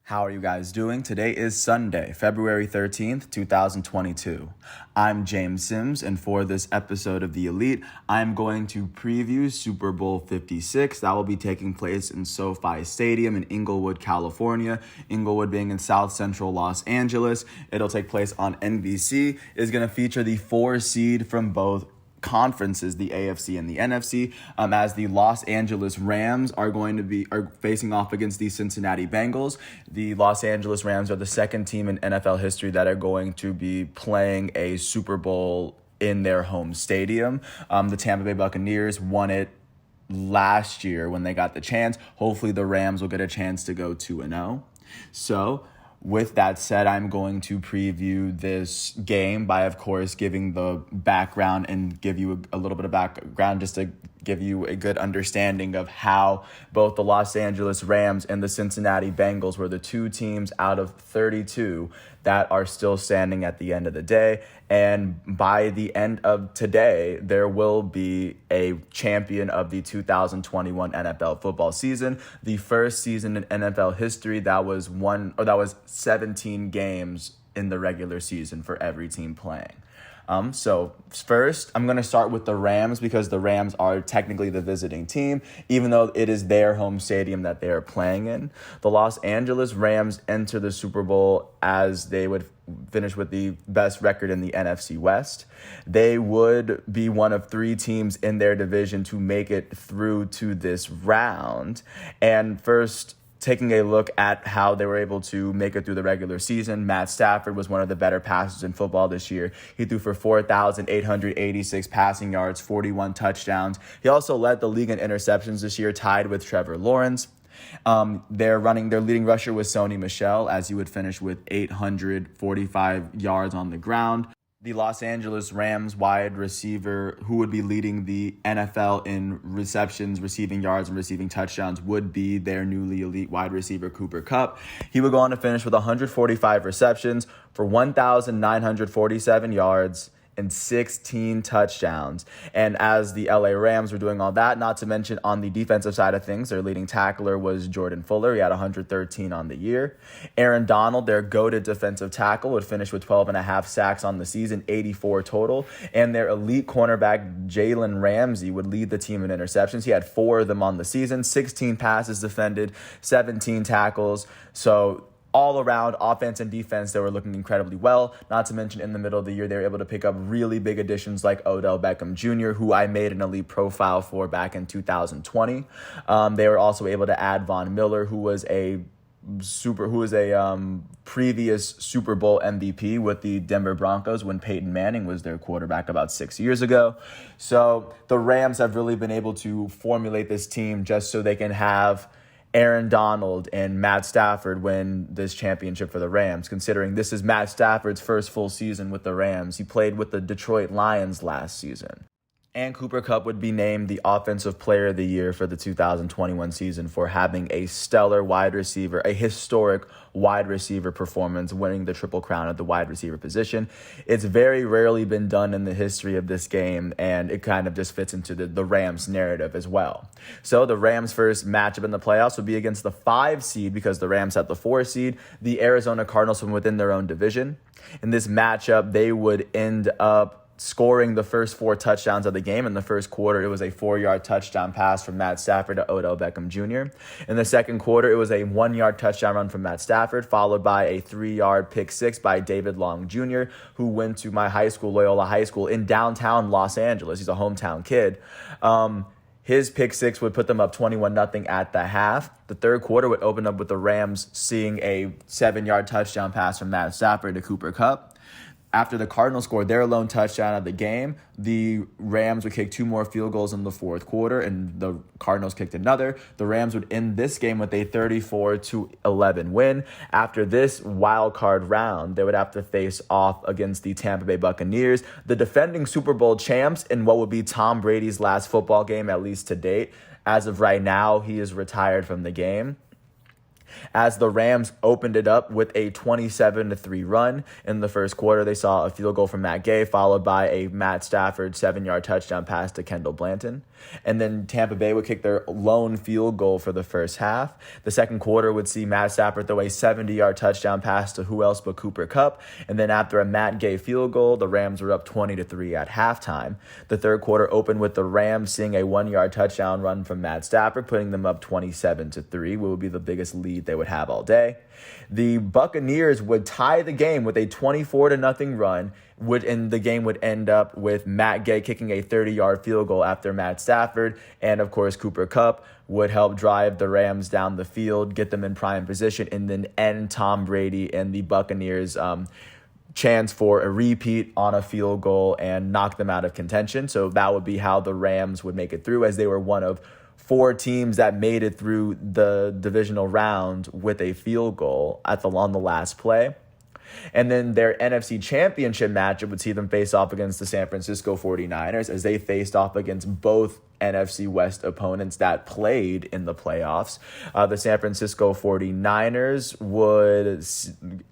How are you guys doing? Today is Sunday, February 13th, 2022. I'm James Sims, and for this episode of The Elite, I'm going to preview Super Bowl 56. That will be taking place in SoFi Stadium in Inglewood, California. Inglewood being in South Central Los Angeles. It'll take place on NBC. It's going to feature the 4 seed from both conferences, the AFC and the NFC, as the Los Angeles Rams are facing off against the Cincinnati Bengals. The Los Angeles Rams are the second team in NFL history that are going to be playing a Super Bowl in their home stadium. The Tampa Bay Buccaneers won it last year when they got the chance. Hopefully the Rams will get a chance to go 2-0. So with that said, I'm going to preview this game by, of course, giving the background and give you a little bit of background just to give you a good understanding of how both the Los Angeles Rams and the Cincinnati Bengals were the 2 teams out of 32 that are still standing at the end of the day. And by the end of today, there will be a champion of the 2021 NFL football season, the first season in NFL history that was 17 games in the regular season for every team playing. So first, I'm going to start with the Rams because the Rams are technically the visiting team, even though it is their home stadium that they are playing in. The Los Angeles Rams enter the Super Bowl as they would finish with the best record in the NFC West. They would be one of 3 teams in their division to make it through to this round. And first, taking a look at how they were able to make it through the regular season, Matt Stafford was one of the better passers in football this year. He threw for 4,886 passing yards, 41 touchdowns. He also led the league in interceptions this year, tied with Trevor Lawrence. Their leading rusher was Sony Michel, as he would finish with 845 yards on the ground. The Los Angeles Rams wide receiver who would be leading the NFL in receptions, receiving yards, and receiving touchdowns would be their newly elite wide receiver, Cooper Kupp. He would go on to finish with 145 receptions for 1,947 yards and 16 touchdowns. And as the LA Rams were doing all that, not to mention on the defensive side of things, their leading tackler was Jordan Fuller. He had 113 on the year. Aaron Donald, their goated defensive tackle, would finish with 12.5 sacks on the season, 84 total. And their elite cornerback, Jalen Ramsey, would lead the team in interceptions. He had 4 of them on the season, 16 passes defended, 17 tackles. So all around, offense and defense, they were looking incredibly well. Not to mention, in the middle of the year, they were able to pick up really big additions like Odell Beckham Jr., who I made an elite profile for back in 2020. They were also able to add Von Miller, who was a previous Super Bowl MVP with the Denver Broncos when Peyton Manning was their quarterback about 6 years ago. So the Rams have really been able to formulate this team just so they can have Aaron Donald and Matt Stafford win this championship for the Rams, considering this is Matt Stafford's first full season with the Rams. He played with the Detroit Lions last season. And Cooper Kupp would be named the Offensive Player of the Year for the 2021 season for having a stellar wide receiver, a historic wide receiver performance, winning the Triple Crown at the wide receiver position. It's very rarely been done in the history of this game, and it kind of just fits into the Rams narrative as well. So the Rams' first matchup in the playoffs would be against the 5 seed, because the Rams had the 4 seed, the Arizona Cardinals from within their own division. In this matchup, they would end up scoring the first 4 touchdowns of the game. In the first quarter, it was a 4-yard touchdown pass from Matt Stafford to Odell Beckham Jr. In the second quarter, it was a 1-yard touchdown run from Matt Stafford, followed by a 3-yard pick 6 by David Long Jr., who went to my high school, Loyola High School, in downtown Los Angeles. He's a hometown kid. His pick 6 would put them up 21-0 at the half. The third quarter would open up with the Rams seeing a 7-yard touchdown pass from Matt Stafford to Cooper Kupp. After the Cardinals scored their lone touchdown of the game, the Rams would kick 2 more field goals in the fourth quarter, and the Cardinals kicked another. The Rams would end this game with a 34-11 win. After this wild card round, they would have to face off against the Tampa Bay Buccaneers, the defending Super Bowl champs, in what would be Tom Brady's last football game, at least to date. As of right now, he is retired from the game, as the Rams opened it up with a 27-3 run. In the first quarter, they saw a field goal from Matt Gay, followed by a Matt Stafford 7-yard touchdown pass to Kendall Blanton. And then Tampa Bay would kick their lone field goal for the first half. The second quarter would see Matt Stafford throw a 70-yard touchdown pass to who else but Cooper Kupp. And then after a Matt Gay field goal, the Rams were up 20-3 at halftime. The third quarter opened with the Rams seeing a 1-yard touchdown run from Matt Stafford, putting them up 27-3, what would be the biggest lead they would have all day. The Buccaneers would tie the game with a 24-0 run, and the game would end up with Matt Gay kicking a 30-yard field goal after Matt Stafford. And, of course, Cooper Kupp would help drive the Rams down the field, get them in prime position, and then end Tom Brady and the Buccaneers' chance for a repeat on a field goal and knock them out of contention. So that would be how the Rams would make it through, as they were one of 4 teams that made it through the divisional round with a field goal on the last play. And then their NFC Championship matchup would see them face off against the San Francisco 49ers, as they faced off against both NFC West opponents that played in the playoffs. The San Francisco 49ers would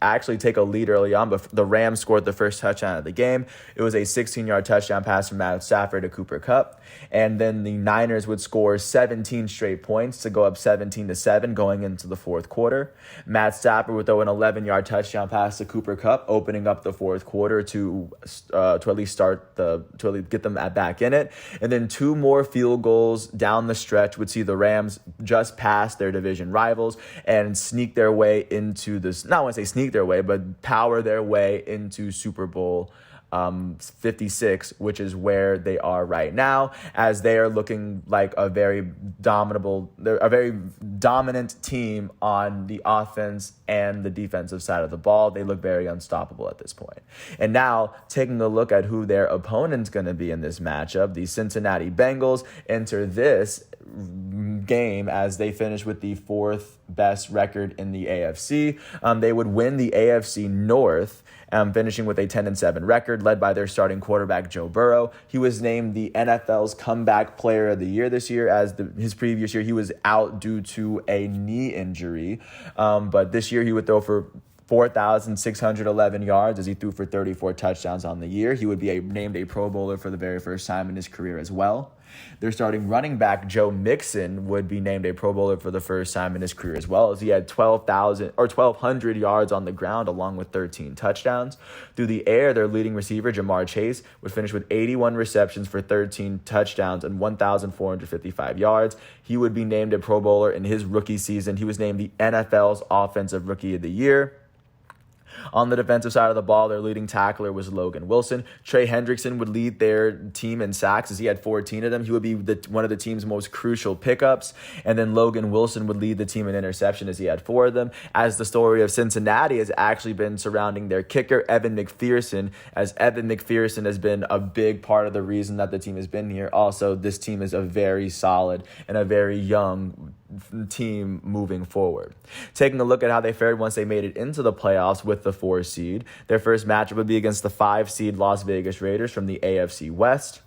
actually take a lead early on, but the Rams scored the first touchdown of the game. It was a 16-yard touchdown pass from Matt Stafford to Cooper Kupp. And then the Niners would score 17 straight points to go up 17-7 going into the fourth quarter. Matt Stafford would throw an 11-yard touchdown pass to Cooper Kupp, opening up the fourth quarter to at least get them back in it. And then 2 more field goals down the stretch would see the Rams just pass their division rivals and sneak their way into this, not want to say sneak their way, but power their way into Super Bowl 56, which is where they are right now, as they are looking like a very dominant team on the offense and the defensive side of the ball. They look very unstoppable at this point. And now, taking a look at who their opponent's going to be in this matchup, the Cincinnati Bengals enter this game as they finish with the 4th best record in the AFC. They would win the AFC North, finishing with a 10-7 record, led by their starting quarterback, Joe Burrow. He was named the NFL's Comeback Player of the Year this year, as his previous year he was out due to a knee injury. But this year he would throw for 4,611 yards as he threw for 34 touchdowns on the year. He would be named a Pro Bowler for the very first time in his career as well. Their starting running back, Joe Mixon, would be named a Pro Bowler for the first time in his career as well, as he had 1,200 yards on the ground along with 13 touchdowns. Through the air, their leading receiver, Jamar Chase, would finish with 81 receptions for 13 touchdowns and 1,455 yards. He would be named a Pro Bowler in his rookie season. He was named the NFL's Offensive Rookie of the Year. On the defensive side of the ball, their leading tackler was Logan Wilson. Trey Hendrickson would lead their team in sacks, as he had 14 of them. He would be one of the team's most crucial pickups. And then Logan Wilson would lead the team in interception, as he had 4 of them. As the story of Cincinnati has actually been surrounding their kicker, Evan McPherson, as Evan McPherson has been a big part of the reason that the team has been here. Also, this team is a very solid and a very young team moving forward. Taking a look at how they fared once they made it into the playoffs with the 4 seed, their first matchup would be against the 5 seed Las Vegas Raiders from the AFC West.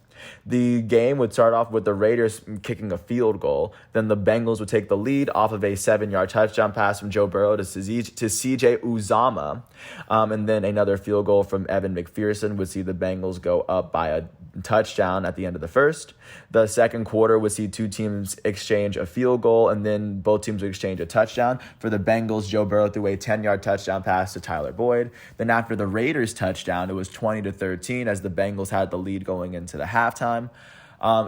The game would start off with the Raiders kicking a field goal. Then the Bengals would take the lead off of a 7-yard touchdown pass from Joe Burrow to CJ Uzama. And then another field goal from Evan McPherson would see the Bengals go up by a touchdown at the end of the first. The second quarter would see 2 teams exchange a field goal, and then both teams would exchange a touchdown. For the Bengals, Joe Burrow threw a 10-yard touchdown pass to Tyler Boyd. Then after the Raiders touchdown, it was 20-13 as the Bengals had the lead going into the halftime.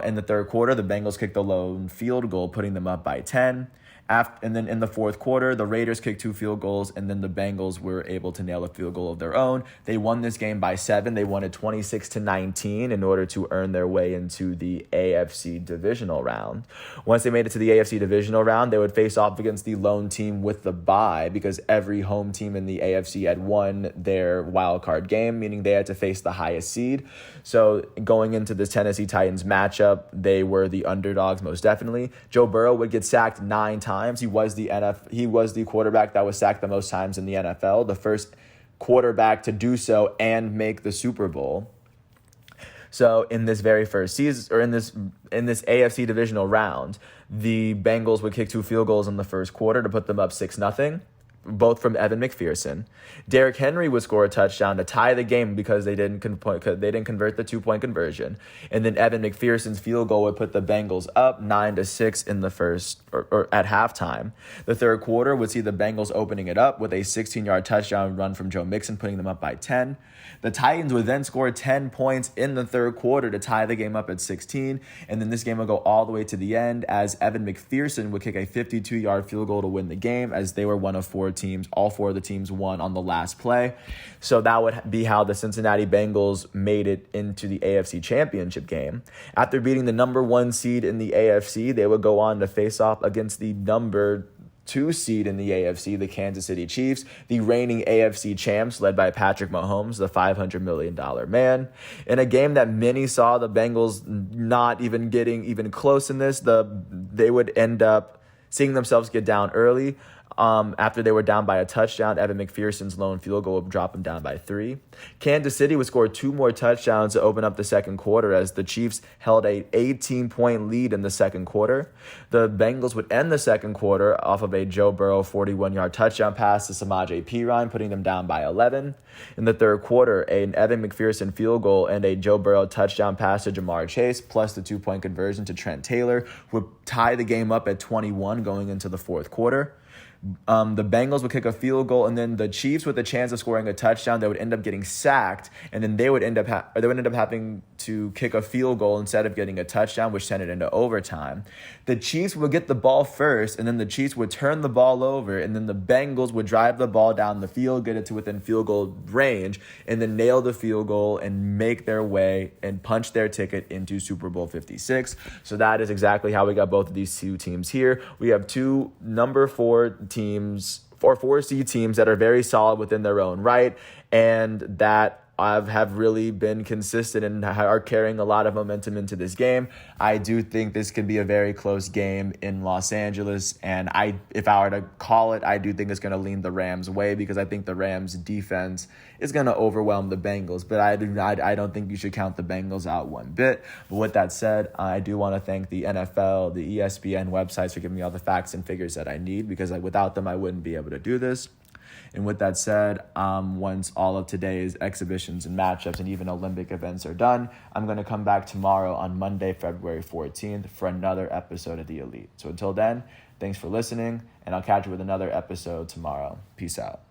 In the third quarter, the Bengals kicked the lone field goal, putting them up by 10. And then in the fourth quarter, the Raiders kicked 2 field goals, and then the Bengals were able to nail a field goal of their own. They won this game by 7. They won it 26-19 in order to earn their way into the AFC divisional round. Once they made it to the AFC divisional round, they would face off against the lone team with the bye, because every home team in the AFC had won their wild card game, meaning they had to face the highest seed. So going into this Tennessee Titans matchup, they were the underdogs most definitely. Joe Burrow would get sacked 9 times. He was the quarterback that was sacked the most times in the NFL, the first quarterback to do so and make the Super Bowl. So in this very first season, or in this AFC divisional round, the Bengals would kick 2 field goals in the first quarter to put them up 6-0. both from Evan McPherson. Derrick Henry would score a touchdown to tie the game because they didn't convert the 2-point conversion. And then Evan McPherson's field goal would put the Bengals up 9-6 in the first or at halftime. The third quarter would see the Bengals opening it up with a 16-yard touchdown run from Joe Mixon, putting them up by 10. The Titans would then score 10 points in the third quarter to tie the game up at 16. And then this game would go all the way to the end as Evan McPherson would kick a 52-yard field goal to win the game, as they were one of four teams. All four of the teams won on the last play. So that would be how the Cincinnati Bengals made it into the AFC Championship game. After beating the number 1 seed in the AFC, they would go on to face off against the number 2 seed in the AFC, the Kansas City Chiefs, the reigning AFC champs led by Patrick Mahomes, the $500 million man. In a game that many saw the Bengals not even getting even close in this, they would end up seeing themselves get down early. After they were down by a touchdown, Evan McPherson's lone field goal would drop them down by 3. Kansas City would score 2 more touchdowns to open up the second quarter as the Chiefs held a 18-point lead in the second quarter. The Bengals would end the second quarter off of a Joe Burrow 41-yard touchdown pass to Samaje Perine, putting them down by 11. In the third quarter, an Evan McPherson field goal and a Joe Burrow touchdown pass to Jamar Chase, plus the 2-point conversion to Trent Taylor, would tie the game up at 21 going into the fourth quarter. The Bengals would kick a field goal, and then the Chiefs, with a chance of scoring a touchdown, they would end up getting sacked, and then they would end up having to kick a field goal instead of getting a touchdown, which sent it into overtime. The Chiefs would get the ball first, and then the Chiefs would turn the ball over, and then the Bengals would drive the ball down the field, get it to within field goal range, and then nail the field goal and make their way and punch their ticket into Super Bowl 56. So that is exactly how we got both of these two teams here. We have two number 4 teams, 4 seed teams that are very solid within their own right, and that have really been consistent and are carrying a lot of momentum into this game. I do think this could be a very close game in Los Angeles, and if I were to call it, I do think it's going to lean the Rams' way because I think the Rams' defense is going to overwhelm the Bengals, but I don't think you should count the Bengals out one bit. But with that said, I do want to thank the NFL, the ESPN websites for giving me all the facts and figures that I need, because without them, I wouldn't be able to do this. And with that said, once all of today's exhibitions and matchups and even Olympic events are done, I'm going to come back tomorrow on Monday, February 14th for another episode of The Elite. So until then, thanks for listening, and I'll catch you with another episode tomorrow. Peace out.